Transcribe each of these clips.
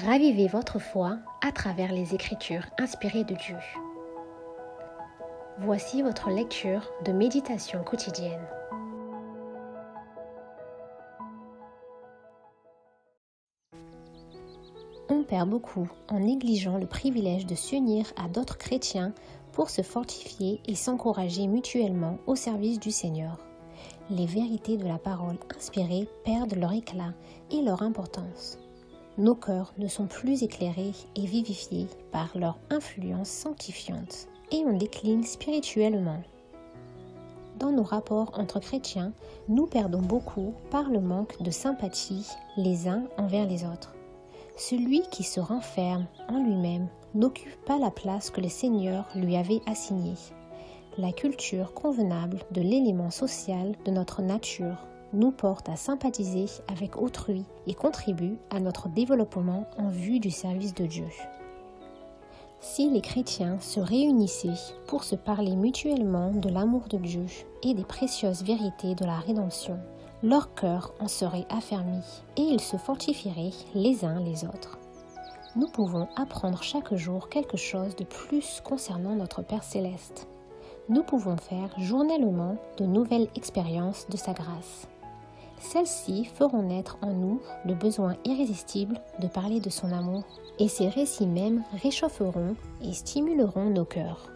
Ravivez votre foi à travers les Écritures inspirées de Dieu. Voici votre lecture de méditation quotidienne. On perd beaucoup en négligeant le privilège de s'unir à d'autres chrétiens pour se fortifier et s'encourager mutuellement au service du Seigneur. Les vérités de la parole inspirée perdent leur éclat et leur importance. Nos cœurs ne sont plus éclairés et vivifiés par leur influence sanctifiante et on décline spirituellement. Dans nos rapports entre chrétiens, nous perdons beaucoup par le manque de sympathie les uns envers les autres. Celui qui se renferme en lui-même n'occupe pas la place que le Seigneur lui avait assignée. La culture convenable de l'élément social de notre nature nous porte à sympathiser avec autrui et contribue à notre développement en vue du service de Dieu. Si les chrétiens se réunissaient pour se parler mutuellement de l'amour de Dieu et des précieuses vérités de la rédemption, leur cœur en serait affermi et ils se fortifieraient les uns les autres. Nous pouvons apprendre chaque jour quelque chose de plus concernant notre Père Céleste. Nous pouvons faire journellement de nouvelles expériences de sa grâce. Celles-ci feront naître en nous le besoin irrésistible de parler de son amour, et ces récits même réchaufferont et stimuleront nos cœurs.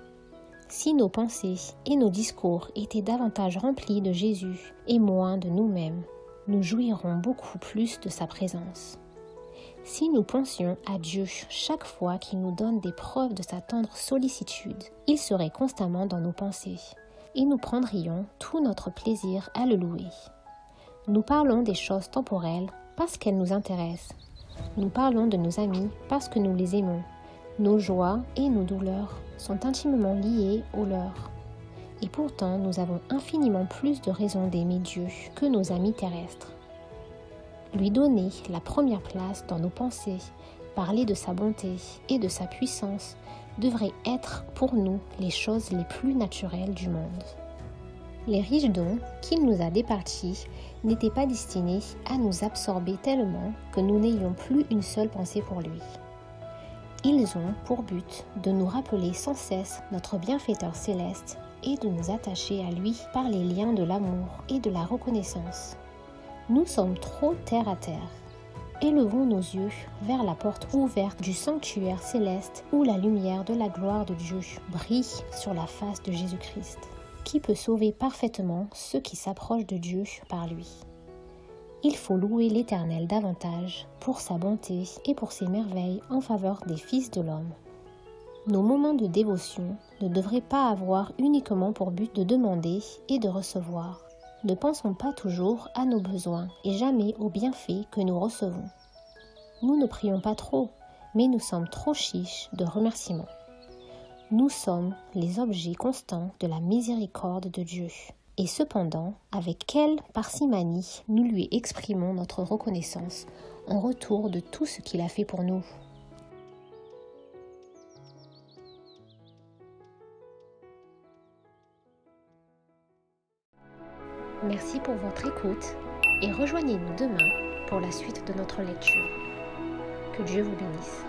Si nos pensées et nos discours étaient davantage remplis de Jésus et moins de nous-mêmes, nous jouirons beaucoup plus de sa présence. Si nous pensions à Dieu chaque fois qu'il nous donne des preuves de sa tendre sollicitude, il serait constamment dans nos pensées, et nous prendrions tout notre plaisir à le louer. Nous parlons des choses temporelles parce qu'elles nous intéressent. Nous parlons de nos amis parce que nous les aimons. Nos joies et nos douleurs sont intimement liées aux leurs. Et pourtant, nous avons infiniment plus de raisons d'aimer Dieu que nos amis terrestres. Lui donner la première place dans nos pensées, parler de sa bonté et de sa puissance devrait être pour nous les choses les plus naturelles du monde. Les riches dons qu'il nous a départis n'étaient pas destinés à nous absorber tellement que nous n'ayons plus une seule pensée pour lui. Ils ont pour but de nous rappeler sans cesse notre bienfaiteur céleste et de nous attacher à lui par les liens de l'amour et de la reconnaissance. Nous sommes trop terre à terre. Élevons nos yeux vers la porte ouverte du sanctuaire céleste où la lumière de la gloire de Dieu brille sur la face de Jésus-Christ, qui peut sauver parfaitement ceux qui s'approchent de Dieu par lui. Il faut louer l'Éternel davantage pour sa bonté et pour ses merveilles en faveur des fils de l'homme. Nos moments de dévotion ne devraient pas avoir uniquement pour but de demander et de recevoir. Ne pensons pas toujours à nos besoins et jamais aux bienfaits que nous recevons. Nous ne prions pas trop, mais nous sommes trop chiches de remerciements. Nous sommes les objets constants de la miséricorde de Dieu. Et cependant, avec quelle parcimonie nous lui exprimons notre reconnaissance en retour de tout ce qu'il a fait pour nous. Merci pour votre écoute et rejoignez-nous demain pour la suite de notre lecture. Que Dieu vous bénisse.